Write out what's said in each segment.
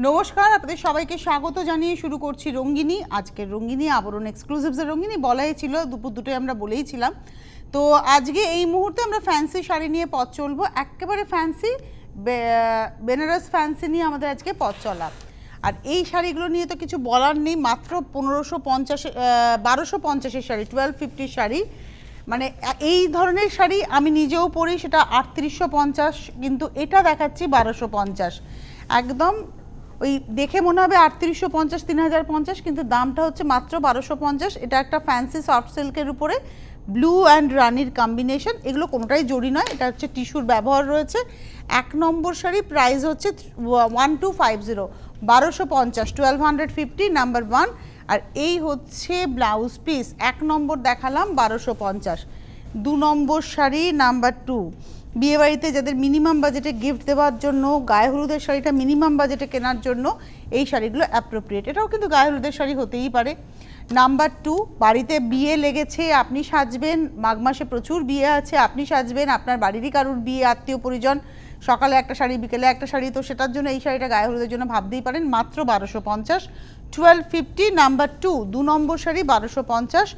নমস্কার, আপনাদের সবাইকে স্বাগত জানিয়ে শুরু করছি রঙ্গিনী। আজকের রঙ্গিনী আবরণ এক্সক্লুসিভসের রঙ্গিনী বলাই ছিল, দুপুর দুটোয় আমরা বলেইছিলাম। তো আজকে এই মুহূর্তে আমরা ফ্যান্সি শাড়ি নিয়ে পথ চলবো, একেবারে ফ্যান্সি বেনারস ফ্যান্সি নিয়ে আমাদের আজকে পথ চলা। আর এই শাড়িগুলো নিয়ে তো কিছু বলার নেই, মাত্র 1250 শাড়ি, 1250 শাড়ি। মানে এই ধরনের শাড়ি আমি নিজেও পরি, সেটা 3850, কিন্তু এটা দেখাচ্ছি 1250। একদম ওই দেখে মনে হবে 3850 3050, কিন্তু দামটা হচ্ছে মাত্র 1250। এটা একটা ফ্যান্সি সফট সিল্কের উপরে ব্লু অ্যান্ড রানির কম্বিনেশন। এগুলো কোনোটাই জড়ি নয়, এটা হচ্ছে টিস্যুর ব্যবহার রয়েছে। 1 নম্বর শাড়ি, প্রাইস হচ্ছে 1250, 1250, 1250 নাম্বার 1। আর এই হচ্ছে ব্লাউজ পিস, 1 নম্বর দেখালাম 1250। 2 নম্বর শাড়ি নাম্বার 2, বিয়েবাড়িতে যাদের মিনিমাম বাজেটে গিফট দেওয়ার জন্য, গায়ে হলুদের শাড়িটা মিনিমাম বাজেটে কেনার জন্য এই শাড়িগুলো অ্যাপ্রোপ্রিয়েট। এটাও কিন্তু গায়ে হলুদের শাড়ি হতেই পারে। নাম্বার 2, বাড়িতে বিয়ে লেগেছে, আপনি সাজবেন, মাঘ মাসে প্রচুর বিয়ে আছে, আপনি সাজবেন, আপনার বাড়িরই কারুর বিয়ে, আত্মীয় পরিজন, সকালে একটা শাড়ি বিকেলে একটা শাড়ি, তো সেটার জন্য এই শাড়িটা গায়ে হলুদের জন্য ভাবতেই পারেন। মাত্র 1250, 1250 নাম্বার 2, 2 নম্বর শাড়ি 1250।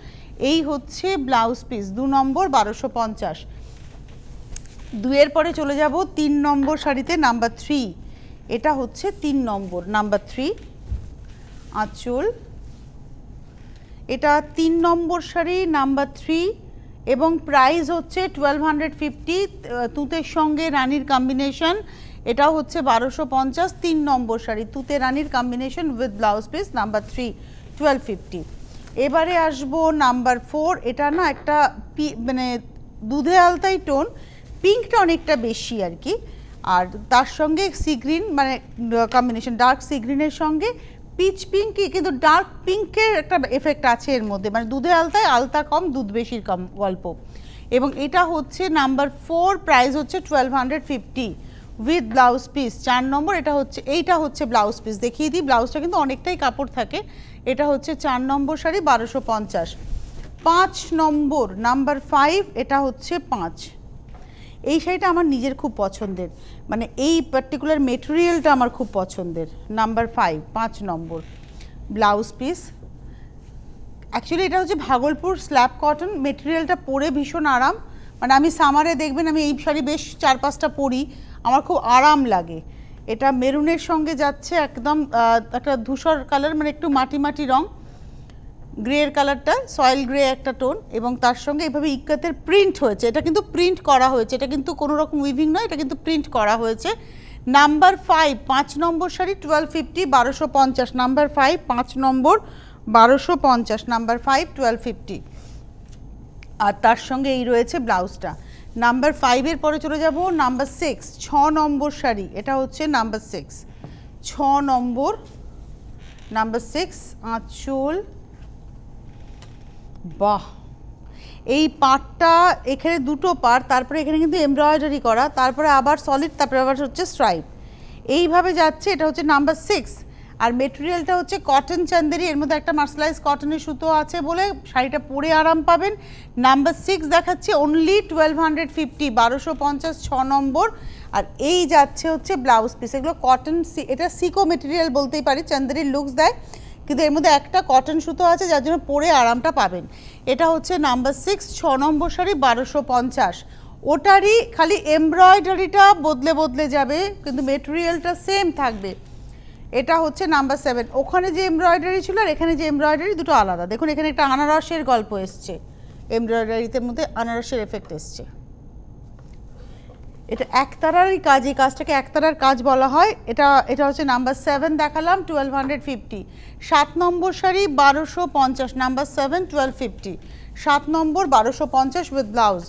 এই হচ্ছে ব্লাউজ পিস, 2 নম্বর 1250। 2 এর পরে চলে যাব 3 নম্বর শাড়িতে, নাম্বার 3। এটা হচ্ছে 3 নম্বর, নাম্বার 3 আঁচল। এটা 3 নম্বর শাড়ি নাম্বার 3 এবং প্রাইস হচ্ছে 1250, তুঁতের সঙ্গে রানীর কম্বিনেশন। এটাও হচ্ছে 1250। 3 নম্বর শাড়ি, তুঁতে রানীর combination with blouse piece, number 3, 1250। এবারে আসবো নাম্বার 4। এটা না একটা মানে দুধে আলতাই টোন, পিঙ্কটা অনেকটা বেশি আর কি, আর তার সঙ্গে সি গ্রিন মানে কম্বিনেশন, ডার্ক সি গ্রিনের সঙ্গে পিচ পিঙ্কই, কিন্তু ডার্ক পিঙ্কের একটা এফেক্ট আছে এর মধ্যে, মানে দুধে আলতায় আলতা কম, দুধ বেশির কম গল্প। এবং এটা হচ্ছে নাম্বার 4, প্রাইস হচ্ছে 1250 উইথ ব্লাউজ পিস, 4 নম্বর। এইটা হচ্ছে ব্লাউজ পিস, দেখিয়ে দিই। ব্লাউজটা কিন্তু অনেকটাই কাপড় থাকে। এটা হচ্ছে 4 নম্বর শাড়ি, 1250। 5 নম্বর, নাম্বার 5, এটা হচ্ছে 5। এই শাড়িটা আমার নিজের খুব পছন্দের, মানে এই পার্টিকুলার মেটেরিয়ালটা আমার খুব পছন্দের। নাম্বার 5, 5 নম্বর, ব্লাউজ পিস। অ্যাকচুয়ালি এটা হচ্ছে ভাগলপুর স্ল্যাব কটন, মেটেরিয়ালটা পরে ভীষণ আরাম। মানে আমি সামারে দেখবেন আমি এই শাড়ি বেশ 4-5টা পরি, আমার খুব আরাম লাগে। এটা মেরুনের সঙ্গে যাচ্ছে, একদম একটা ধূসর কালার, মানে একটু মাটি মাটি রং, গ্রের কালারটা সয়েল গ্রে একটা টোন, এবং তার সঙ্গে এইভাবে ইক্কাতের প্রিন্ট হয়েছে। এটা কিন্তু প্রিন্ট করা হয়েছে, এটা কিন্তু কোনো রকম উইভিং নয়, এটা কিন্তু প্রিন্ট করা হয়েছে। নাম্বার 5, 5 নম্বর শাড়ি, 1250, 1250। নাম্বার 5, 5 নম্বর, 1250। নাম্বার 5, 1250। আর তার সঙ্গে এই রয়েছে ব্লাউজটা। নাম্বার 5 এর পরে চলে যাব নাম্বার 6, 6 নম্বর শাড়ি। এটা হচ্ছে নাম্বার 6, 6 নম্বর, নাম্বার 6 আঁচল। বাহ, এই পাড়টা, এখানে দুটো পাড়, তারপরে এখানে কিন্তু এমব্রয়ডারি করা, তারপরে আবার সলিড, তারপরে আবার হচ্ছে স্ট্রাইপ, এইভাবে যাচ্ছে। এটা হচ্ছে নাম্বার 6। আর মেটেরিয়ালটা হচ্ছে কটন চান্দেরি, এর মধ্যে একটা মার্সেলাইজ কটনের সুতো আছে বলে শাড়িটা পরে আরাম পাবেন। নাম্বার 6 দেখাচ্ছে অনলি 1250, 1250, 6 নম্বর। আর এই যাচ্ছে হচ্ছে ব্লাউজ পিস, এগুলো কটন, এটা সিকো মেটেরিয়াল বলতেই পারি, চান্দেরির লুকস দেয়, কিন্তু এর মধ্যে একটা কটন সুতো আছে যার জন্য পরে আরামটা পাবেন। এটা হচ্ছে নাম্বার 6, 6 নম্বর শাড়ি, 1250। ওটারই খালি এমব্রয়ডারিটা বদলে বদলে যাবে, কিন্তু মেটেরিয়ালটা সেম থাকবে। এটা হচ্ছে নাম্বার 7। ওখানে যে এমব্রয়ডারি ছিল আর এখানে যে এমব্রয়ডারি, দুটো আলাদা। দেখুন এখানে একটা আনারসের গল্প এসছে, এমব্রয়ডারিতে মধ্যে আনারসের এফেক্ট এসছে। এটা একতারারই কাজ, এই কাজটাকে একতারার কাজ বলা হয়। এটা হচ্ছে নাম্বার 7 দেখালাম, 1250। 7 number sari, 1250। Number 7, 1250, 7 number, 1250 with blouse.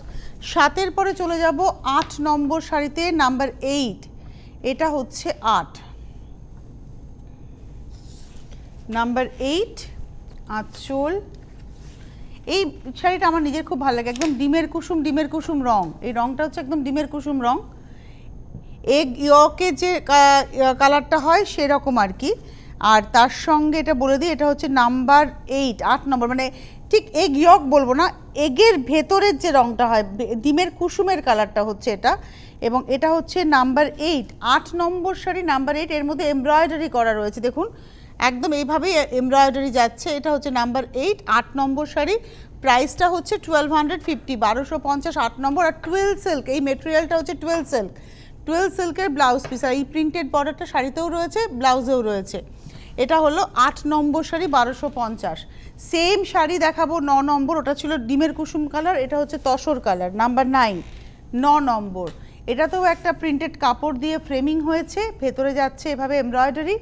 7-এর পরে চলে যাব 8 নম্বর শাড়িতে, নাম্বার 8। এটা হচ্ছে 8, নাম্বার 8 আঁচল। এই শাড়িটা আমার নিজের খুব ভালো লাগে, একদম ডিমের কুসুম, ডিমের কুসুম রং, এই রংটা হচ্ছে একদম ডিমের কুসুম রং, এগ ইয়কে যে কালারটা হয় সেরকম আর কি। আর তার সঙ্গে এটা বলে দিই, এটা হচ্ছে নাম্বার 8, 8 নম্বর, মানে ঠিক এগ ইয়ক বলবো না, এগের ভেতরের যে রংটা হয়, ডিমের কুসুমের কালারটা হচ্ছে এটা। এবং এটা হচ্ছে নাম্বার 8, 8 নম্বর শাড়ি নাম্বার 8, এর মধ্যে এমব্রয়ডারি করা রয়েছে দেখুন, একদম এইভাবেই এমব্রয়ডারি যাচ্ছে। এটা হচ্ছে নাম্বার 8, 8 নম্বর শাড়ি, প্রাইসটা হচ্ছে 1250, 1250 8 নম্বর। আর 12 সিল্ক, এই মেটেরিয়ালটা হচ্ছে 12 সিল্ক, 12 সিল্কের ব্লাউজ পিস, আর এই প্রিন্টেড বর্ডারটা শাড়িতেও রয়েছে, ব্লাউজেও রয়েছে। এটা হলো 8 নম্বর শাড়ি 1250। সেম শাড়ি দেখাবো 9 নম্বর, ওটা ছিল ডিমের কুসুম কালার, এটা হচ্ছে তসর কালার, নাম্বার 9, 9 নম্বর। এটাতেও একটা প্রিন্টেড কাপড় দিয়ে ফ্রেমিং হয়েছে, ভেতরে যাচ্ছে এভাবে এমব্রয়ডারি,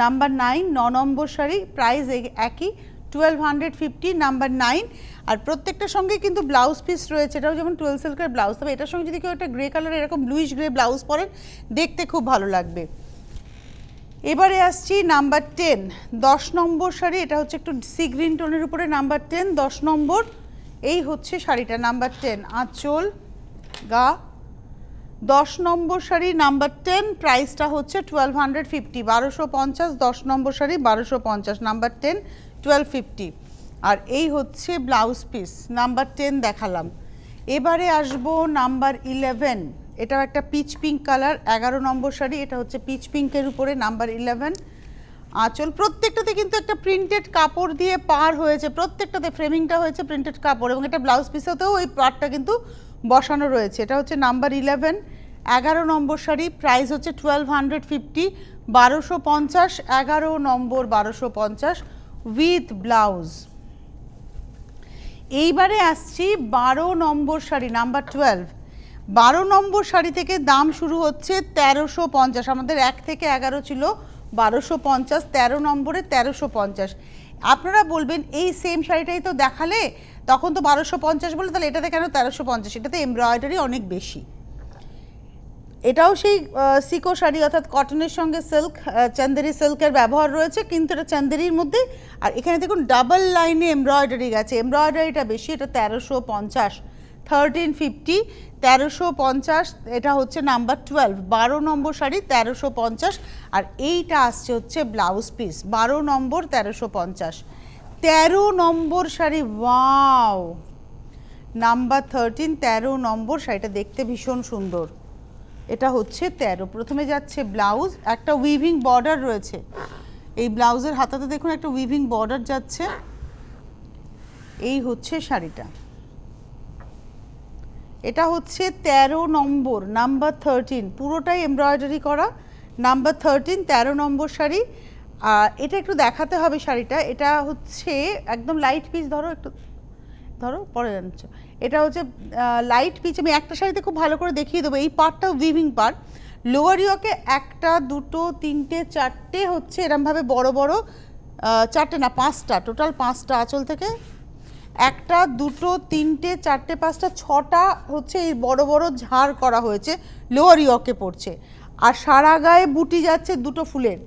নাম্বার 9, 9 নম্বর শাড়ি, প্রাইস একই 1250, নাম্বার 9। আর প্রত্যেকটার সঙ্গে কিন্তু ব্লাউজ পিস রয়েছে, এটাও যেমন 12 সিল্কের ব্লাউজ, তবে এটার সঙ্গে যদি কেউ একটা গ্রে কালার এরকম ব্লুইশ গ্রে ব্লাউজ পরেন দেখতে খুব ভালো লাগবে। এবারে আসছি নাম্বার 10, 10 নম্বর শাড়ি, এটা হচ্ছে একটু সি গ্রিন টোনের উপরে, নাম্বার 10, 10 নম্বর। এই হচ্ছে শাড়িটা নাম্বার 10, আঁচল গা, 10 নম্বর শাড়ি নাম্বার 10, প্রাইসটা হচ্ছে 1250, 1250, 10 নম্বর শাড়ি 1250, নাম্বার 10, 1250। আর এই হচ্ছে ব্লাউজ পিস, নাম্বার 10 দেখালাম। এবারে আসবো নাম্বার 11, এটাও একটা পিচ পিঙ্ক কালার, 11 নম্বর শাড়ি, এটা হচ্ছে পিচ পিঙ্কের উপরে, নাম্বার 11, আঁচল। প্রত্যেকটাতে কিন্তু একটা প্রিন্টেড কাপড় দিয়ে পার হয়েছে, প্রত্যেকটাতে ফ্রেমিংটা হয়েছে প্রিন্টেড কাপড়, এবং এটা ব্লাউজ পিসেতেও ওই পার্টটা কিন্তু বসানো রয়েছে। এটা হচ্ছে নাম্বার 11, 11 নম্বর শাড়ি, প্রাইস হচ্ছে 1250, 1250, 11 নম্বর 1250 উইথ ব্লাউজ। এইবারে আসছি 12 নম্বর শাড়ি নাম্বার 12, 12 নম্বর শাড়ি থেকে দাম শুরু হচ্ছে 1350, আমাদের 1 থেকে 11 ছিল 1250, 13 নম্বরে 1350। আপনারা বলবেন এই সেম শাড়িটাই তো দেখালে, তখন তো 1250 বলে, তাহলে এটাতে কেন 1350? এটাতে এমব্রয়ডারি অনেক বেশি। এটাও সেই সিকো শাড়ি, অর্থাৎ কটনের সঙ্গে সিল্ক, চান্দেরি সিল্কের ব্যবহার রয়েছে, কিন্তু এটা চান্দেরির মধ্যে। আর এখানে দেখুন ডাবল লাইনে এমব্রয়ডারি গেছে, এমব্রয়ডারিটা বেশি, এটা 1350, 1350, 1350। এটা হচ্ছে নাম্বার 12, 12 নম্বর শাড়ি 1350। আর এইটা আসছে হচ্ছে ব্লাউজ পিস, 12 নম্বর 1350। 13 নম্বর শাড়ি, ওয়াও, নাম্বার 13, 13 নম্বর শাড়িটা দেখতে ভীষণ সুন্দর। এটা হচ্ছে 13, প্রথমে যাচ্ছে ব্লাউজ, একটা উইভিং বর্ডার রয়েছে, এই ব্লাউজের হাতাতে দেখুন একটা উইভিং বর্ডার যাচ্ছে। এই হচ্ছে শাড়িটা, এটা হচ্ছে 13 নম্বর, নাম্বার 13, পুরোটাই এমব্রয়ডারি করা, নাম্বার 13, 13 নম্বর শাড়ি। এটা একটু দেখাতে হবে শাড়িটা, এটা হচ্ছে একদম লাইট পিচ, ধরো একটু ধরো পরে জানছো, এটা হচ্ছে লাইট পিচ। আমি একটা শাড়িতে খুব ভালো করে দেখিয়ে দেবো, এই পার্টটা উইভিং পার্ট, লোয়ার ইয়কে 1টা 2টো 3টে 4টে হচ্ছে এরমভাবে বড় বড়, 4টে না 5টা, টোটাল 5টা আঁচল থেকে, 1টা 2টো 3টে 4টে 5টা 6টা হচ্ছে এই বড় বড় ঝাড় করা হয়েছে, লোয়ার ইয়কে পড়ছে। আর সারা গায়ে বুটি যাচ্ছে 2টো ফুলের,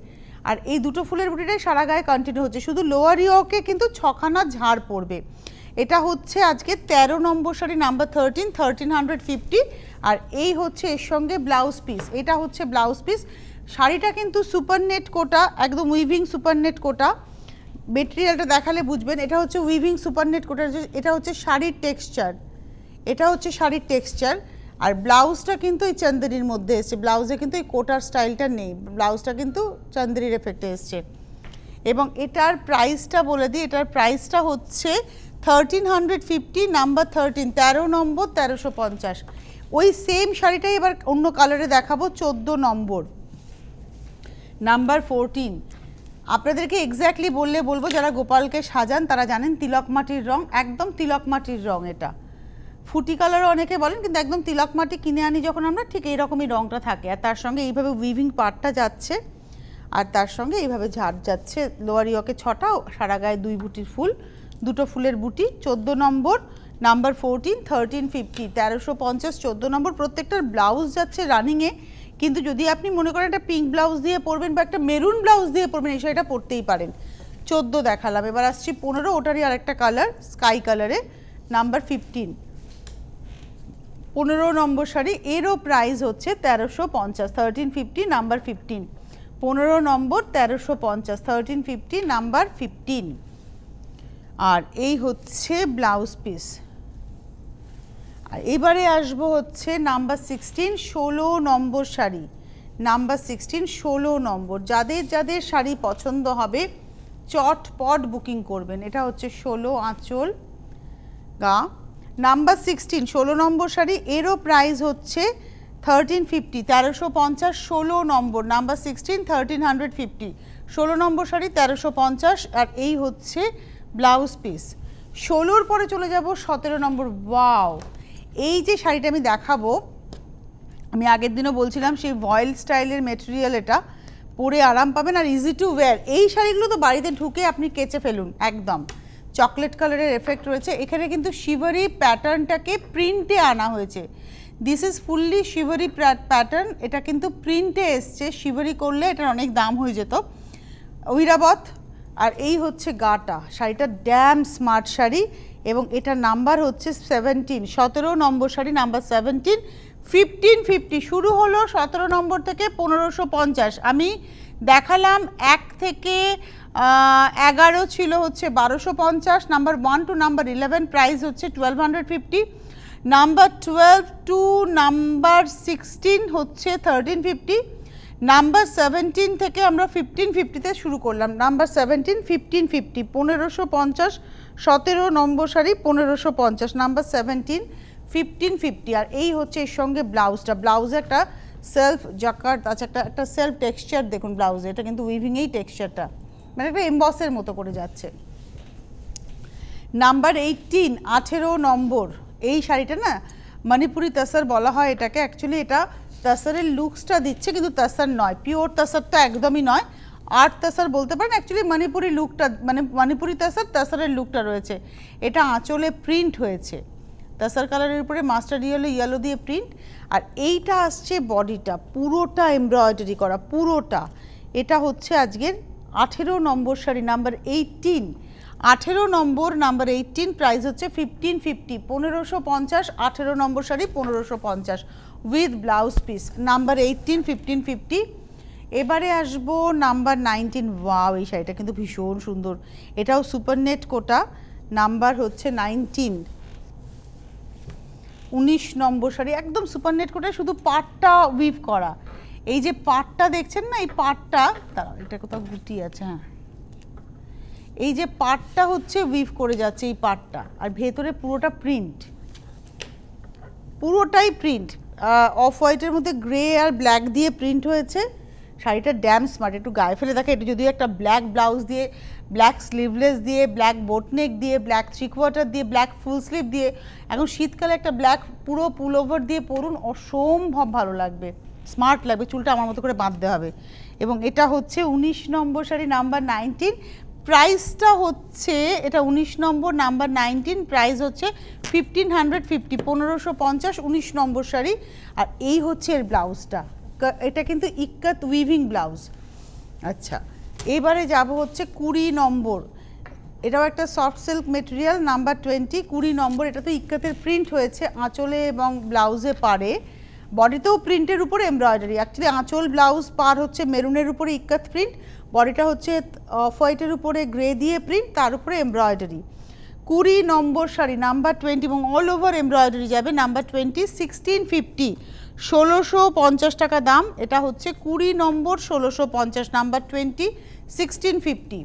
আর এই 2টো ফুলের বুটিটাই সারা গায়ে কন্টিনিউ হচ্ছে, শুধু লোয়ার ইয়কে কিন্তু 6খানা ঝাড় পড়বে। এটা হচ্ছে আজকে 13 নম্বর শাড়ি নাম্বার 13, 1350। আর এই হচ্ছে এর সঙ্গে ব্লাউজ পিস, এটা হচ্ছে ব্লাউজ পিস। শাড়িটা কিন্তু সুপার নেট কোটা, একদম উইভিং সুপার নেট কোটা, মেটেরিয়ালটা দেখালে বুঝবেন। এটা হচ্ছে উইভিং সুপার নেট কোটা, এটা হচ্ছে শাড়ির টেক্সচার, এটা হচ্ছে শাড়ির টেক্সচার। আর ব্লাউজটা কিন্তু এই চান্দেরির মধ্যে এসছে, ব্লাউজে কিন্তু এই কোটার স্টাইলটা নেই, ব্লাউজটা কিন্তু চান্দেরির এফেক্টে এসছে। এবং এটার প্রাইসটা বলে দিই, এটার প্রাইসটা হচ্ছে 1350, নাম্বার 13, 13 নম্বর 1350। ওই সেম শাড়িটাই এবার অন্য কালারে দেখাবো, 14 নম্বর, নাম্বার 14। আপনাদেরকে এক্স্যাক্টলি বললে বলবো, যারা গোপালকে সাজান তারা জানেন তিলক মাটির রং, একদম তিলক মাটির রং, এটা ফুটি কালারও অনেকে বলেন, কিন্তু একদম তিলক মাটি কিনে আনি যখন আমরা, ঠিক এইরকমই রংটা থাকে। আর তার সঙ্গে এইভাবে উইভিং পার্টটা যাচ্ছে, আর তার সঙ্গে এইভাবে ঝাড় যাচ্ছে, লোয়ার ইয়কে 6টা, সারা গায়ে 2 বুটির ফুল, 2টো ফুলের বুটি। 14 নম্বর, নাম্বার 14, 1350, 1350, 14 নম্বর। প্রত্যেকটার ব্লাউজ যাচ্ছে রানিংয়ে, কিন্তু যদি আপনি মনে করেন একটা পিঙ্ক ব্লাউজ দিয়ে পরবেন বা একটা মেরুন ব্লাউজ দিয়ে পরবেন, এই শাড়িটা পরতেই পারেন। 14 দেখালাম, এবার আসছি 15, ওটারই আরেকটা কালার স্কাই কালারে, নাম্বার 15, 15 নম্বর শাড়ি, এরও প্রাইস হচ্ছে 1350, 1350, নাম্বার 15, 15 নম্বর 1350, 1350, নাম্বার 15। আর এই হচ্ছে ব্লাউজ পিস, আর এবারে আসবো হচ্ছে নাম্বার 16, 16 নম্বর শাড়ি। নাম্বার 16, 16 নম্বর। যাদের যাদের শাড়ি পছন্দ হবে চটপট বুকিং করবেন। এটা হচ্ছে 16 আঁচল গা। নাম্বার 16, 16 নম্বর শাড়ি, এরও প্রাইস হচ্ছে 1350, 1350, 16 নম্বর। নাম্বার 16, 1350, 16 নম্বর শাড়ি 1350। আর এই হচ্ছে ব্লাউজ পিস। 16-র পরে চলে যাব 17 নম্বর। ওয়াও, এই যে শাড়িটা আমি দেখাবো, আমি আগের দিনও বলছিলাম সেই ভয়েল স্টাইলের মেটেরিয়াল, এটা পরে আরাম পাবেন আর ইজি টু ওয়্যার। এই শাড়িগুলো তো বাড়িতে ঢুকে আপনি কেচে ফেলুন একদম। চকলেট কালারের এফেক্ট রয়েছে এখানে, কিন্তু শিভারি প্যাটার্নটাকে প্রিন্টে আনা হয়েছে। দিস ইজ ফুললি শিভারি প্যাটার্ন, এটা কিন্তু প্রিন্টে এসছে। শিভারি করলে এটার অনেক দাম হয়ে যেত। ঐরাবত। আর এই হচ্ছে গাটা। শাড়িটা ড্যাম স্মার্ট শাড়ি এবং এটা নাম্বার হচ্ছে 17, 17 নম্বর শাড়ি, নাম্বার 17, 1550। শুরু হলো 17 নম্বর থেকে 1550। আমি দেখালাম 1 থেকে 11 ছিল হচ্ছে 1250, নাম্বার 1 টু নাম্বার 11 প্রাইস হচ্ছে 1250, নাম্বার 12 টু নাম্বার 16 হচ্ছে 1350, নাম্বার 17 থেকে আমরা 1550-তে শুরু করলাম। নাম্বার 17, 1550, 1550, 17 নম্বর শাড়ি 1550, নাম্বার 17, 1550। আর এই হচ্ছে এর সঙ্গে ব্লাউজটা। ব্লাউজে একটা সেলফ জাকার্ড আছে, একটা সেলফ টেক্সচার দেখুন ব্লাউজে। এটা কিন্তু উইভিংয়েই টেক্সচারটা, মানে একটা এমবসের মতো করে যাচ্ছে। নাম্বার 18, 18 নম্বর। এই শাড়িটা না মণিপুরি তাসার বলা হয় এটাকে। অ্যাকচুয়ালি এটা তাসারের লুকসটা দিচ্ছে, কিন্তু তাসার নয়, পিওর তাসারটা একদমই নয়। আর্ট তাসার বলতে পারেন, অ্যাকচুয়ালি মণিপুরি লুকটা, মানে মণিপুরি তাসারের লুকটা রয়েছে। এটা আঁচলে প্রিন্ট হয়েছে তাসার কালারের উপরে, মাস্টার্ড ইয়েলো দিয়ে প্রিন্ট। আর এইটা আসছে বডিটা পুরোটা এমব্রয়ডারি করা, পুরোটা। এটা হচ্ছে আজকের 18 number sari, number 18, 18 number, number 18 price হচ্ছে 1550, 1550, 18 number sari 1550 with blouse piece, number 18, 1550। এবারে আসবো নাম্বার 19। ওয়াও, এই শাড়িটা কিন্তু ভীষণ সুন্দর। এটাও সুপার নেট কোটা, নাম্বার হচ্ছে 19, 19 নম্বর শাড়ি, একদম সুপার নেট কোটায় শুধু পাটটা উইভ করা। এই যে পাটটা দেখছেন না, এই পাটটা, দাঁড়াও এটা কোথাও গুটি আছে, হ্যাঁ, এই যে পাটটা হচ্ছে উইভ করে যাচ্ছে এই পাটটা, আর ভেতরে পুরোটা প্রিন্ট, পুরোটাই প্রিন্ট। অফ হোয়াইটের মধ্যে গ্রে আর ব্ল্যাক দিয়ে প্রিন্ট হয়েছে। শাড়িটা ড্যাম স্মার্ট। একটু গায়ে ফেলে দেখে, এটা যদিও একটা ব্ল্যাক ব্লাউজ দিয়ে, ব্ল্যাক স্লিভলেস দিয়ে, ব্ল্যাক বোটনেক দিয়ে, ব্ল্যাক থ্রি কোয়ার্টার দিয়ে, ব্ল্যাক ফুল স্লিভ দিয়ে, এখন শীতকালে একটা ব্ল্যাক পুরো পুল ওভার দিয়ে পরুন, অসম্ভব ভালো লাগবে, স্মার্ট লাগবে। চুলটা আমার মতো করে বাঁধতে হবে। এবং এটা হচ্ছে 19 নম্বর শাড়ি, নাম্বার 19, প্রাইসটা হচ্ছে, এটা 19 নম্বর, নাম্বার 19, প্রাইস হচ্ছে 1550, 1550, 19 নম্বর শাড়ি। আর এই হচ্ছে এর ব্লাউজটা, এটা কিন্তু ইক্কাত উইভিং ব্লাউজ। আচ্ছা, এবারে যাব হচ্ছে 20 নম্বর। এটাও একটা সফট সিল্ক মেটেরিয়াল, নাম্বার 20, 20 নম্বর। এটা তো ইক্কাতের প্রিন্ট হয়েছে আঁচলে এবং ব্লাউজে পারে, বডিতেও প্রিন্টের উপরে এমব্রয়ডারি। অ্যাকচুয়ালি আঁচল ব্লাউজ পার হচ্ছে মেরুনের উপরে ইক্কাত প্রিন্ট, বডিটা হচ্ছে অফ হোয়াইটের উপরে গ্রে দিয়ে প্রিন্ট, তার উপরে এমব্রয়ডারি। 20 নম্বর শাড়ি, নাম্বার 20, এবং অল ওভার এমব্রয়ডারি যাবে, নাম্বার 20, 1650, 1650 টাকা দাম। এটা হচ্ছে 20 নম্বর, 1650, নাম্বার 20, 1650।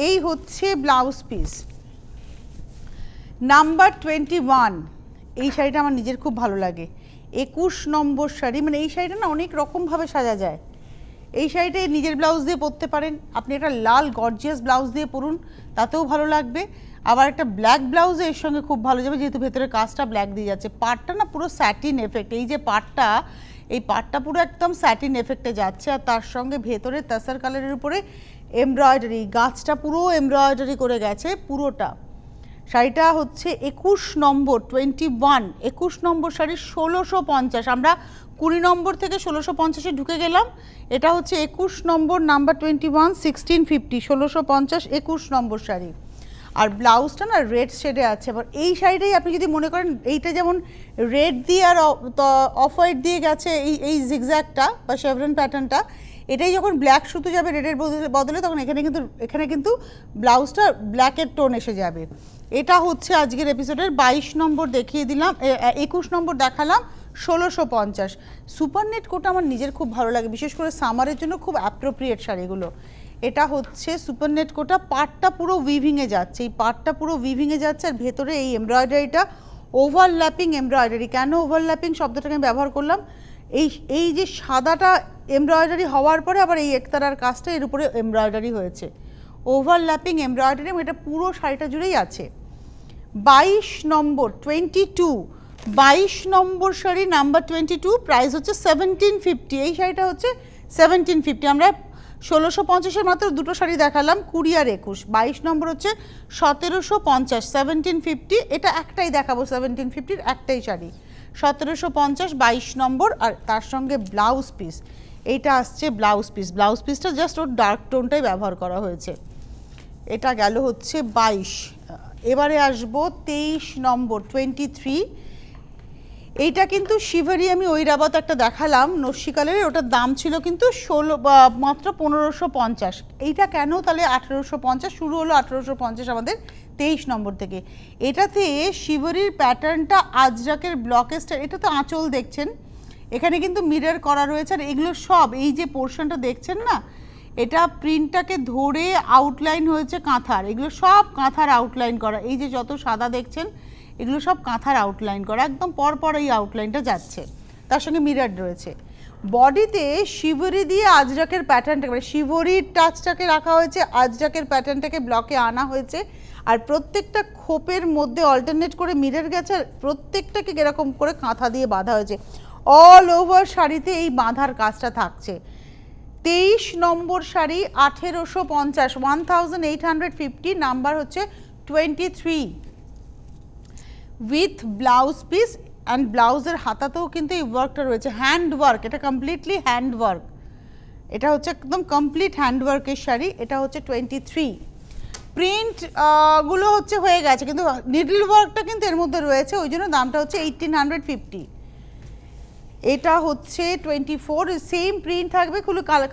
এই হচ্ছে ব্লাউজ পিস। নাম্বার 21, এই শাড়িটা আমার নিজের খুব ভালো লাগে। 21 নম্বর শাড়ি, মানে এই শাড়িটা না অনেক রকমভাবে সাজা যায়। এই শাড়িটা নিজের ব্লাউজ দিয়ে পরতে পারেন, আপনি একটা লাল গর্জিয়াস ব্লাউজ দিয়ে পরুন, তাতেও ভালো লাগবে। আবার একটা ব্ল্যাক ব্লাউজে এর সঙ্গে খুব ভালো যাবে, যেহেতু ভেতরে কাজটা ব্ল্যাক দিয়ে যাচ্ছে। পাটটা না পুরো স্যাটিন এফেক্ট, এই যে পাটটা, এই পাটটা পুরো একদম স্যাটিন এফেক্টে যাচ্ছে। আর তার সঙ্গে ভেতরে তাসার কালারের উপরে এমব্রয়ডারি, গাছটা পুরো এমব্রয়ডারি করে গেছে পুরোটা। শাড়িটা হচ্ছে 21 নম্বর, 21, 21 নম্বর শাড়ি 1650। আমরা 20 নম্বর থেকে 1650-এ ঢুকে গেলাম। এটা হচ্ছে 21 নম্বর, নাম্বার 21, 1650, 1650, 21 নম্বর শাড়ি। আর ব্লাউজটা না রেড শেডে আছে। আবার এই শাড়িটাই আপনি যদি মনে করেন, এইটা যেমন রেড দিয়ে আর অফ হোয়াইট দিয়ে গেছে, এই জিগজ্যাগটা বা শেভরন প্যাটার্নটা, এটাই যখন ব্ল্যাক সুতো যাবে রেডের বদলে তখন এখানে কিন্তু ব্লাউজটা ব্ল্যাকের টোন এসে যাবে। এটা হচ্ছে আজকের এপিসোডের 22 নম্বর দেখিয়ে দিলাম, 21 নম্বর দেখালাম 1650। সুপার নেট কোটা আমার নিজের খুব ভালো লাগে, বিশেষ করে সামারের জন্য খুব অ্যাপ্রোপ্রিয়েট শাড়িগুলো। এটা হচ্ছে সুপার নেট কোটা, পাটটা পুরো উইভিংয়ে যাচ্ছে, এই পাটটা পুরো উইভিংয়ে যাচ্ছে আর ভেতরে এই এমব্রয়ডারিটা ওভারল্যাপিং এমব্রয়ডারি। কেন ওভারল্যাপিং শব্দটাকে আমি ব্যবহার করলাম, এই যে সাদাটা এমব্রয়ডারি হওয়ার পরে আবার এই একতারার কাজটা এর উপরে এমব্রয়ডারি হয়েছে, ওভারল্যাপিং এমব্রয়ডারি, এটা পুরো শাড়িটা জুড়েই আছে। 22 নম্বর 22 নম্বর শাড়ি নাম্বার 22, প্রাইস হচ্ছে 1750। এই শাড়িটা হচ্ছে 1750। আমরা 1650-এর মাত্র দুটো শাড়ি দেখালাম, 20 আর 21। 22 নম্বর হচ্ছে 1750, 1750। এটা একটাই দেখাবো, 1750-র একটাই শাড়ি, 1750, 22 নম্বর। আর তার সঙ্গে ব্লাউজ পিস, এইটা আসছে ব্লাউজ পিস, ব্লাউজ পিসটা জাস্ট ওর ডার্ক টোনটাই ব্যবহার করা হয়েছে। এটা গেল হচ্ছে 22। এবারে আসবো 23 নম্বর 23। এইটা কিন্তু শিভারি, আমি ওই রাবাত একটা দেখালাম নস্যিকালের, ওটার দাম ছিল কিন্তু মাত্র 1550। এইটা কেন তাহলে 1850, শুরু হলো 1850 আমাদের 23 নম্বর থেকে। এটাতে শিভারির প্যাটার্নটা আজরাকের ব্লকেস্টার, এটা তো আঁচল দেখছেন, এখানে কিন্তু মিরর করা রয়েছে। আর এগুলো সব এই যে পোর্শনটা দেখছেন না, এটা প্রিন্টটাকে ধরে আউটলাইন হয়েছে কাঁথার, এগুলো সব কাঁথার আউটলাইন করা। এই যে যত সাদা দেখছেন এগুলো সব কাঁথার আউটলাইন করা, একদম পরপর এই আউটলাইনটা যাচ্ছে, তার সঙ্গে মিরর রয়েছে। বডিতে শিভরি দিয়ে আজরাকের প্যাটার্নটাকে, মানে শিভরির টাচটাকে রাখা হয়েছে, আজরাকের প্যাটার্নটাকে ব্লকে আনা হয়েছে। আর প্রত্যেকটা খোপের মধ্যে অল্টারনেট করে মিরর গেছে, প্রত্যেকটাকে এরকম করে কাঁথা দিয়ে বাঁধা হয়েছে। অল ওভার শাড়িতে এই বাঁধার কাজটা থাকছে। 23 নম্বর শাড়ি 1850, 1850, নাম্বার হচ্ছে 23, উইথ ব্লাউজ পিস। অ্যান্ড ব্লাউজের হাতাতেও কিন্তু এই ওয়ার্কটা রয়েছে, হ্যান্ড ওয়ার্ক, এটা কমপ্লিটলি হ্যান্ড ওয়ার্ক, এটা হচ্ছে একদম কমপ্লিট হ্যান্ড ওয়ার্কের শাড়ি। এটা হচ্ছে 23। প্রিন্ট গুলো হচ্ছে হয়ে গেছে, কিন্তু নিডল ওয়ার্কটা কিন্তু এর মধ্যে রয়েছে, ওই জন্য দামটা হচ্ছে 1850। এটা হচ্ছে 24, সেম প্রিন্ট থাকবে,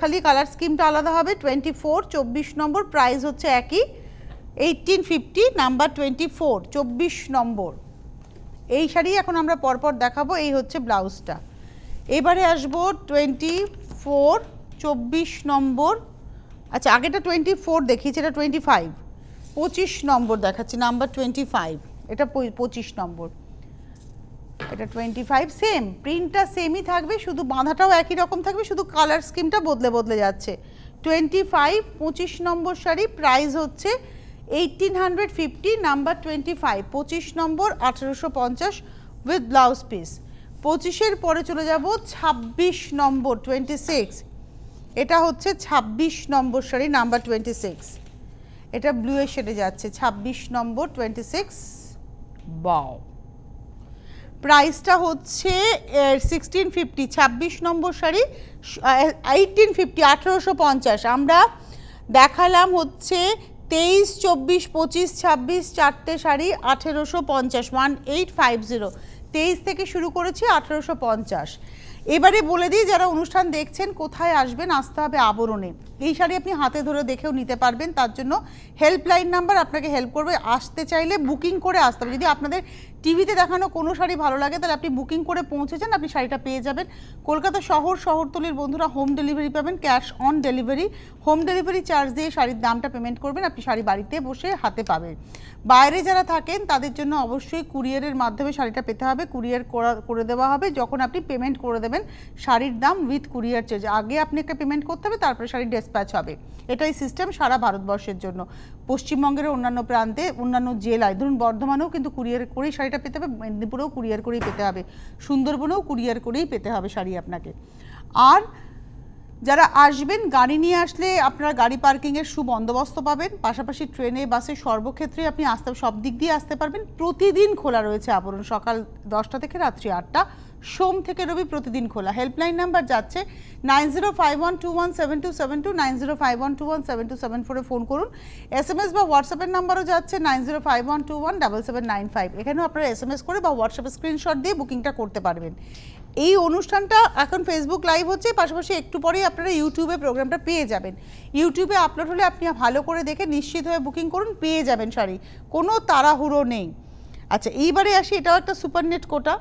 খালি কালার স্কিমটা আলাদা হবে। 24, 24 নম্বর, প্রাইস হচ্ছে একই 1850, নাম্বার 24, 24 নম্বর। এই শাড়ি এখন আমরা পরপর দেখাবো। এই হচ্ছে ব্লাউজটা। এবারে আসবো 24, 24 নম্বর। আচ্ছা, আগেটা 24 দেখিয়েছি, এটা 25, 25 নম্বর দেখাচ্ছি, নাম্বার 25, এটা 25 নম্বর, এটা 25। সেম প্রিন্টটা সেমই থাকবে, শুধু বাঁধাটাও একই রকম থাকবে, শুধু কালার স্কিমটা বদলে যাচ্ছে। 25, 25 নম্বর শাড়ি, প্রাইস হচ্ছে 1850, number 25, 25 number, 1850 with blouse piece. 25-এর পরে চলে যাব 26 নম্বর 26। এটা হচ্ছে 26 নম্বর শাড়ি, নাম্বার 26, এটা ব্লু এর শেডে যাচ্ছে। 26 নম্বর 26, বাও। প্রাইসটা হচ্ছে 1650, 26 নম্বর শাড়ি 1850, 1850। আমরা দেখালাম হচ্ছে 23, 24, 25, 26 চারটে শাড়ি 1850, 1850। 23 থেকে শুরু করেছি 1850। এবারে বলে দিই, যারা অনুষ্ঠান দেখছেন কোথায় আসবেন, আসতে হবে আবরণে। এই শাড়ি আপনি হাতে ধরে দেখেও নিতে পারবেন, তার জন্য হেল্পলাইন নাম্বার আপনাকে হেল্প করবে। আসতে চাইলে বুকিং করে আসতে হবে। যদি আপনাদের টিভিতে দেখানো কোনো শাড়ি ভালো লাগে তাহলে আপনি বুকিং করে পৌঁছে যান, আপনি শাড়িটা পেয়ে যাবেন। কলকাতা শহরতলির বন্ধুরা হোম ডেলিভারি পাবেন, cash on delivery. Home delivery charge দিয়ে শাড়ির দামটা পেমেন্ট করবেন, আপনি শাড়ি বাড়িতে বসে হাতে পাবেন। বাইরে যারা থাকেন তাদের জন্য অবশ্যই কুরিয়ারের মাধ্যমে শাড়িটা পেতে হবে, কুরিয়ার করে দেওয়া হবে। যখন আপনি পেমেন্ট করে দেবেন শাড়ির দাম উইথ কুরিয়ার চার্জ, আগে আপনাকে পেমেন্ট করতে হবে, তারপরে শাড়ি ডিসপ্যাচ হবে। এটাই সিস্টেম সারা ভারতবর্ষের জন্য। পশ্চিমবঙ্গের অন্যান্য প্রান্তে, অন্যান্য জেলায়, ধরুন বর্ধমানেও কিন্তু কুরিয়ার করেই শাড়িটা পেতে হবে, মেদিনীপুরেও কুরিয়ার করেই পেতে হবে, সুন্দরবনেও কুরিয়ার করেই পেতে হবে শাড়ি আপনাকে। আর যারা আসবেন গাড়ি নিয়ে আসলে আপনারা গাড়ি পার্কিংয়ের সুবন্দোবস্ত পাবেন, পাশাপাশি ট্রেনে বাসে সর্বক্ষেত্রে আপনি সব দিক দিয়ে আসতে পারবেন। প্রতিদিন খোলা রয়েছে আবরণ, সকাল 10টা থেকে রাত্রি 8টা, সোম থেকে রবি প্রতিদিন খোলা। হেল্পলাইন নাম্বার যাচ্ছে 9051217272, 9051217274-এ ফোন করুন। SMS বা হোয়াটসঅ্যাপের নাম্বারও যাচ্ছে 9051217795। এখানেও আপনারা SMS করে বা হোয়াটসঅ্যাপে স্ক্রিনশট দিয়ে বুকিংটা করতে পারবেন। এই অনুষ্ঠানটা এখন ফেসবুক লাইভ হচ্ছে, পাশাপাশি একটু পরেই আপনারা ইউটিউবে প্রোগ্রামটা পেয়ে যাবেন। ইউটিউবে আপলোড হলে আপনি ভালো করে দেখে নিশ্চিত হয়ে বুকিং করুন, পেয়ে যাবেন শাড়ি, কোনো তাড়াহুড়ো নেই। আচ্ছা এইবারে আসি, এটাও একটা সুপার নেট কোটা।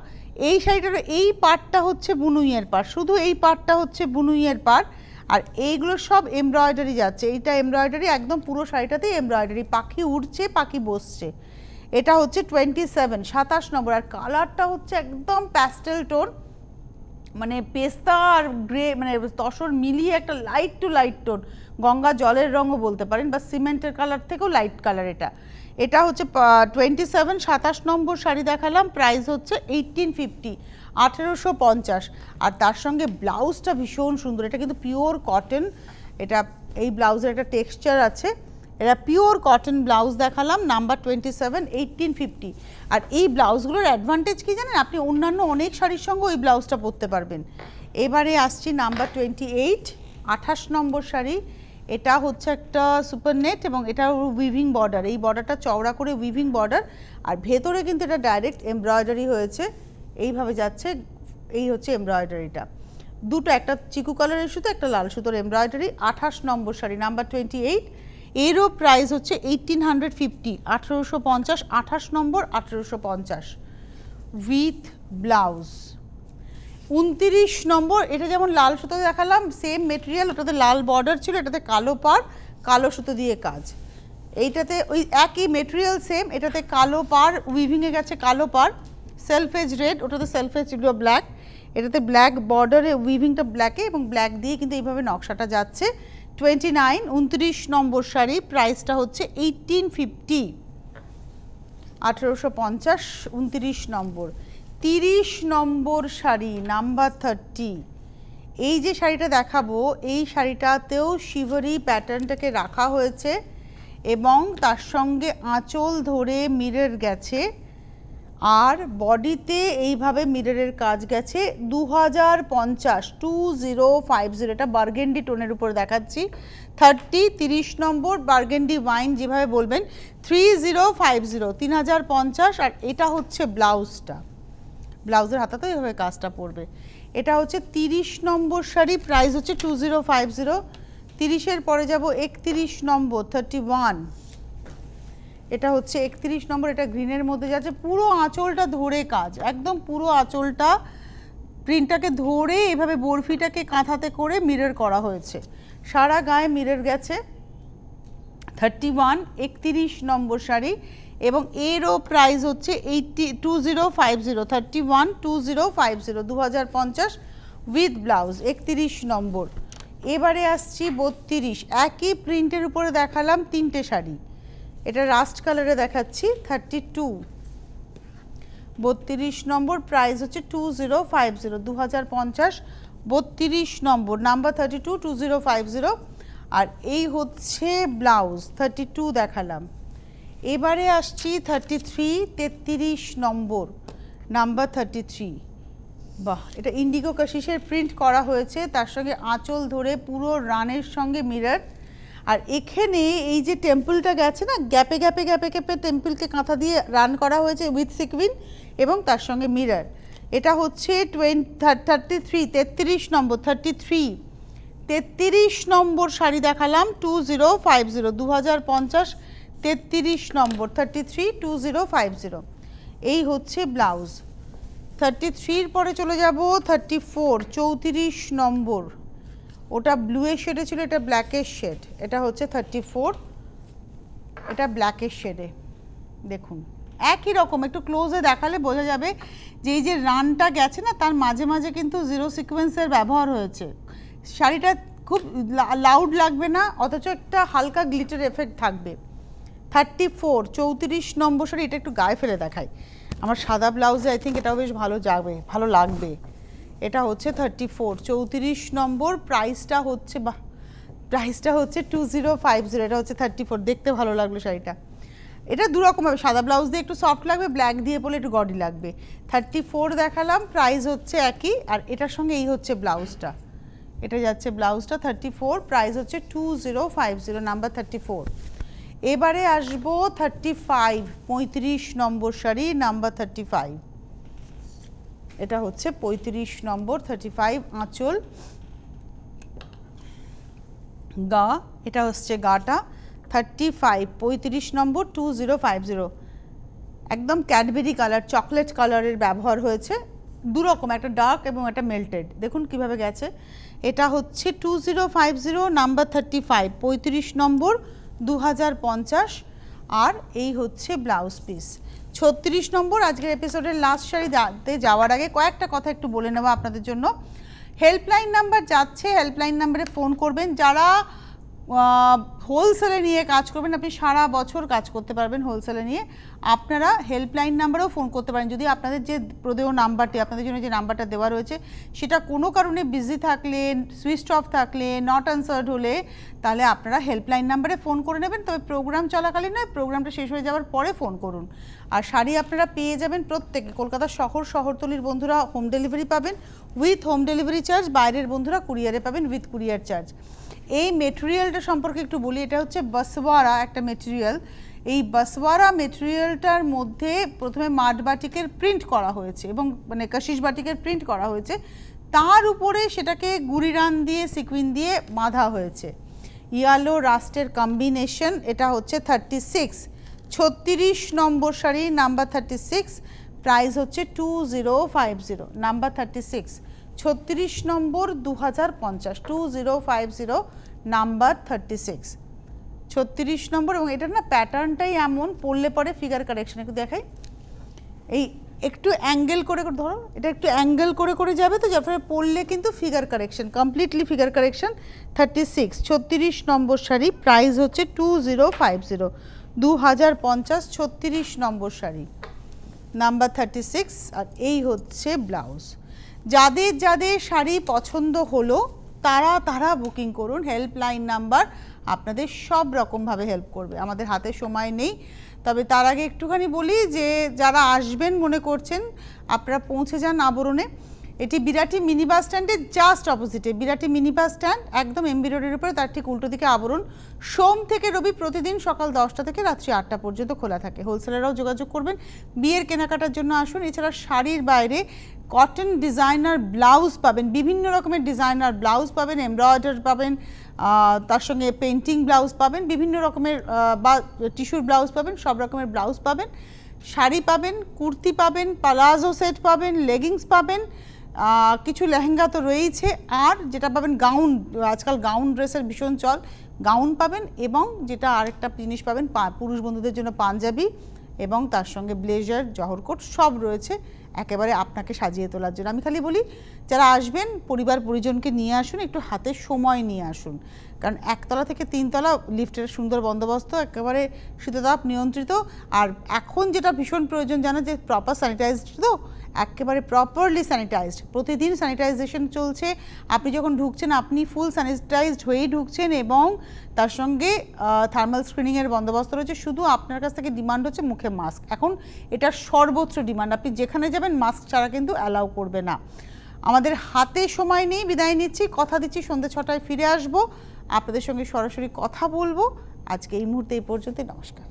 এই শাড়িটার এই পার্টটা হচ্ছে বুনুইয়ের পাড়, শুধু এই পার্টটা হচ্ছে বুনুইয়ের পাড়, আর এইগুলো সব এমব্রয়ডারি যাচ্ছে। এইটা এমব্রয়ডারি, একদম পুরো শাড়িটাতেই এমব্রয়ডারি, পাখি উড়ছে পাখি বসছে। এটা হচ্ছে 27 27 নম্বর, আর কালারটা হচ্ছে একদম প্যাস্টেল টোন, মানে পেস্তা আর গ্রে মানে তসর মিলিয়ে একটা লাইট টু লাইট টোন, গঙ্গা জলের রঙও বলতে পারেন, বা সিমেন্টের কালার থেকেও লাইট কালার। এটা হচ্ছে 27 27 নম্বর শাড়ি দেখালাম, প্রাইস হচ্ছে 1850 1850। আর তার সঙ্গে ব্লাউজটা ভীষণ সুন্দর, এটা কিন্তু পিওর কটন, এটা এই ব্লাউজের একটা টেক্সচার আছে, এটা পিওর কটন ব্লাউজ দেখালাম, নাম্বার 27 1850। আর এই ব্লাউজগুলোর অ্যাডভান্টেজ কি জানেন, আপনি অন্যান্য অনেক শাড়ির সঙ্গে ওই ব্লাউজটা পরতে পারবেন। এবারে আসছি নাম্বার 28 28 নম্বর শাড়ি, এটা হচ্ছে একটা সুপার নেট এবং এটা উইভিং বর্ডার, এই বর্ডারটা চওড়া করে উইভিং বর্ডার, আর ভেতরে কিন্তু এটা ডাইরেক্ট এমব্রয়ডারি হয়েছে, এইভাবে যাচ্ছে, এই হচ্ছে এমব্রয়ডারিটা, দুটো, একটা চিকু কালারের সুতো, একটা লাল সুতোর এমব্রয়ডারি। 28 নম্বর শাড়ি নাম্বার 28, এরও প্রাইস হচ্ছে 1850 1850, 28 নম্বর 1850 উইথ ব্লাউজ। 29 নম্বর, এটা যেমন লাল সুতো দেখালাম, সেম মেটেরিয়াল, ওটাতে লাল বর্ডার ছিল, এটাতে কালো পাড়, কালো সুতো দিয়ে কাজ। এইটাতে ওই একই মেটেরিয়াল সেম, এটাতে কালো পাড়, উইভিংয়ে গেছে কালো পাড়, সেলফ এজ রেড, ওটাতে সেলফ এজ ছিল ব্ল্যাক, এটাতে ব্ল্যাক বর্ডারে উইভিংটা ব্ল্যাকে এবং ব্ল্যাক দিয়ে কিন্তু এইভাবে নকশাটা যাচ্ছে। 29 29 নম্বর শাড়ি, প্রাইসটা হচ্ছে 1850 1850 29 নম্বর। 30 নম্বর শাড়ি নাম্বার 30, এই যে শাড়িটা দেখাবো, এই শাড়িটাতেও শিভারি প্যাটার্নটাকে রাখা হয়েছে এবং তার সঙ্গে আঁচল ধরে মিরর গেছে, আর বডিতে এইভাবে মিররের কাজ গেছে। 2050 2050, এটা বার্গেন্ডি টোনের উপর দেখাচ্ছি। 30 নম্বর বার্গেন্ডি ওয়াইন যেভাবে বলবেন, 3050 3050। আর এটা হচ্ছে ব্লাউজটা, ব্লাউজের হাতাতে এইভাবে কাজটা পড়বে। এটা হচ্ছে 30 নম্বর শাড়ি, প্রাইস হচ্ছে 2050। 30-এর পরে যাব 31 নম্বর 31, এটা হচ্ছে 31 নম্বর, এটা গ্রিনের মধ্যে যাচ্ছে, পুরো আঁচলটা ধরে কাজ, একদম পুরো আঁচলটা প্রিন্টটাকে ধরে এভাবে বরফিটাকে কাঁথাতে করে মিরর করা হয়েছে, সারা গায়ে মিরর গেছে। 31 31 নম্বর শাড়ি এবং এরও প্রাইস হচ্ছে 2050 31 2050 2050 উইথ ব্লাউজ। 31 নম্বর। এবারে আসছি 32, একই প্রিন্টের উপরে দেখালাম তিনটে শাড়ি, এটা রাস্ট কালারে দেখাচ্ছি। 32 32 নম্বর, প্রাইস হচ্ছে 2050 2050 32 নম্বর, নাম্বার 32 2050। আর এই হচ্ছে ব্লাউজ, 32 দেখালাম। এবারে আসছি 33 33 নম্বর, নাম্বার 33। বাহ, এটা ইন্ডিগো কাশিসের প্রিন্ট করা হয়েছে, তার সঙ্গে আঁচল ধরে পুরো রানের সঙ্গে মিরর। আর এখানে এই যে টেম্পলটা গেছে না, গ্যাপে গ্যাপে গ্যাপে গ্যাপে টেম্পলকে কাঁথা দিয়ে রান করা হয়েছে উইথ সিকুইন এবং তার সঙ্গে মিরর। এটা হচ্ছে 33 33 নম্বর 33 33 নম্বর শাড়ি দেখালাম 2050 2050 33 নম্বর 33 2050। এই হচ্ছে ব্লাউজ। 33-র পরে চলে যাব 34 34 নম্বর, ওটা ব্লুয়ের শেডে ছিল, এটা ব্ল্যাকের শেড, এটা হচ্ছে 34, এটা ব্ল্যাকের শেডে। দেখুন একই রকম, একটু ক্লোজে দেখালে বোঝা যাবে যে এই যে রানটা গেছে না, তার মাঝে মাঝে কিন্তু জিরো সিকোয়েন্সের ব্যবহার হয়েছে। শাড়িটা খুব লাউড লাগবে না, অথচ একটা হালকা গ্লিটার এফেক্ট থাকবে। 34 34 নম্বর শাড়ি, এটা একটু গায়ে ফেলে দেখাই, আমার সাদা ব্লাউজে আই থিঙ্ক এটাও বেশ ভালো যাবে, ভালো লাগবে। এটা হচ্ছে 34 34 নম্বর, প্রাইসটা হচ্ছে প্রাইসটা হচ্ছে 2050, এটা হচ্ছে 34। দেখতে ভালো লাগলো শাড়িটা, এটা দুরকম হবে, সাদা ব্লাউজ দিয়ে একটু সফট লাগবে, ব্ল্যাক দিয়ে পরলে একটু গডি লাগবে। 34 দেখালাম, প্রাইস হচ্ছে একই, আর এটার সঙ্গে এই হচ্ছে ব্লাউজটা, এটা যাচ্ছে ব্লাউজটা 34, প্রাইস হচ্ছে 2050, নাম্বার 34। এবারে আসবো 35 35 নম্বর শাড়ি, নাম্বার 35। এটা হচ্ছে 35 নম্বর 35 আঁচল, গা এটা হচ্ছে গাটা 35 35 নম্বর 2050, একদম ক্যাডবেরি কালার চকলেট কালারের ব্যবহার হয়েছে, দু রকম, একটা ডার্ক এবং একটা মেল্টেড, দেখুন কিভাবে গেছে। এটা হচ্ছে 2050 নাম্বার 35 35 নম্বর 2050, আর এই হচ্ছে ব্লাউজ পিস। 36 নম্বর আজকের এপিসোডের লাস্ট শাড়িতে যাওয়ার আগে কয়েকটা কথা একটু বলে নেওয়া আপনাদের জন্য। হেল্পলাইন নাম্বার যাচ্ছে, হেল্পলাইন নাম্বারে ফোন করবেন। যারা হোলসেলে নিয়ে কাজ করবেন, আপনি সারা বছর কাজ করতে পারবেন হোলসেলে নিয়ে, আপনারা হেল্পলাইন নাম্বারেও ফোন করতে পারেন। যদি আপনাদের যে প্রদেয় নাম্বারটি, আপনাদের জন্য যে নাম্বারটা দেওয়া রয়েছে, সেটা কোনো কারণে বিজি থাকলে, সুইচ অফ থাকলে, নট আনসার্ড হলে, তাহলে আপনারা হেল্পলাইন নাম্বারে ফোন করে নেবেন। তবে প্রোগ্রাম চলাকালীন নয়, প্রোগ্রামটা শেষ হয়ে যাওয়ার পরে ফোন করুন। আর শাড়ি আপনারা পেয়ে যাবেন প্রত্যেকে, কলকাতা শহর শহরতলির বন্ধুরা হোম ডেলিভারি পাবেন উইথ হোম ডেলিভারি চার্জ, বাইরের বন্ধুরা কুরিয়ারে পাবেন উইথ কুরিয়ার চার্জ। এই মেটেরিয়ালটা সম্পর্কে একটু বলি, এটা হচ্ছে বাসওয়ারা একটা মেটেরিয়াল। এই বাসওয়ারা মেটেরিয়ালটার মধ্যে প্রথমে মাড বাটিকের প্রিন্ট করা হয়েছে এবং মানে কাশিস বাটিকের প্রিন্ট করা হয়েছে, তার উপরে সেটাকে গুড়িরান দিয়ে সিকুইন দিয়ে বাঁধা হয়েছে। ইয়েলো রাস্টের কম্বিনেশন, এটা হচ্ছে 36 36 নম্বর শাড়ি নাম্বার 36, প্রাইস হচ্ছে 2050 নাম্বার 36 36 নম্বর 2050 2050 নাম্বার 36 36 নম্বর। এবং এটার না প্যাটার্নটাই এমন, পরলে পরে ফিগার কারেকশন একটু দেখাই, এই একটু অ্যাঙ্গেল করে করে ধরো, এটা একটু অ্যাঙ্গেল করে করে যাবে, তো যার ফলে পরলে কিন্তু figure correction, completely figure correction. 36 36 নম্বর শাড়ি, প্রাইস হচ্ছে 2050 2050 36 নম্বর শাড়ি নাম্বার 36। আর এই হচ্ছে ব্লাউজ। যাদের যাদের শাড়ি পছন্দ হলো তারা তারা বুকিং করুন, হেল্পলাইন নাম্বার আপনাদের সব রকমভাবে হেল্প করবে। আমাদের হাতে সময় নেই, তবে তার আগে একটুখানি বলি যে যারা আসবেন মনে করছেন, আপনারা পৌঁছে যান আবরণে। এটি বিরাটি মিনি বাস স্ট্যান্ডের জাস্ট অপোজিটে, বিরাটি মিনি বাস স্ট্যান্ড একদম এমবি রোডের উপরে, তার ঠিক উল্টো দিকে আবরণ। সোম থেকে রবি প্রতিদিন সকাল 10টা থেকে রাত্রি 8টা পর্যন্ত খোলা থাকে। হোলসেলাররাও যোগাযোগ করবেন, বিয়ের কেনাকাটার জন্য আসুন। এছাড়া শাড়ির বাইরে কটন ডিজাইনার ব্লাউজ পাবেন, বিভিন্ন রকমের ডিজাইনার ব্লাউজ পাবেন, এমব্রয়ডার পাবেন, তার সঙ্গে পেন্টিং ব্লাউজ পাবেন, বিভিন্ন রকমের বা টিস্যুর ব্লাউজ পাবেন, সব রকমের ব্লাউজ পাবেন, শাড়ি পাবেন, কুর্তি পাবেন, পালাজো সেট পাবেন, লেগিংস পাবেন, কিছু লেহেঙ্গা তো রয়েছে, আর যেটা পাবেন গাউন, আজকাল গাউন ড্রেসের ভীষণ চল, গাউন পাবেন, এবং যেটা আরেকটা জিনিস পাবেন পুরুষ বন্ধুদের জন্য পাঞ্জাবি, এবং তার সঙ্গে ব্লেজার, জহরকোট সব রয়েছে একেবারে আপনাকে সাজিয়ে তোলার জন্য। আমি খালি বলি যারা আসবেন পরিবার পরিজনকে নিয়ে আসুন, একটু হাতে সময় নিয়ে আসুন, কারণ একতলা থেকে 3তলা লিফটের সুন্দর বন্দোবস্ত, একেবারে শীততাপ নিয়ন্ত্রিত। আর এখন যেটা ভীষণ প্রয়োজন জানা, যে প্রপার স্যানিটাইজড, তো একেবারে প্রপারলি স্যানিটাইজড, প্রতিদিন স্যানিটাইজেশন চলছে। আপনি যখন ঢুকছেন আপনি ফুল স্যানিটাইজড হয়েই ঢুকছেন, এবং তার সঙ্গে থার্মাল স্ক্রিনিংয়ের বন্দোবস্ত রয়েছে। শুধু আপনার কাছ থেকে ডিমান্ড হচ্ছে মুখে মাস্ক, এখন এটা সর্বোচ্চ ডিমান্ড, আপনি যেখানে যাবেন মাস্ক ছাড়া কিন্তু অ্যালাউ করবে না। আমাদের হাতে সময় নেই, বিদায় নিচ্ছি, কথা দিচ্ছি সন্ধ্যে 6টায় ফিরে আসবো, আপনাদের সঙ্গে সরাসরি কথা বলবো। আজকে এই মুহূর্তে এই পর্যন্তই, নমস্কার।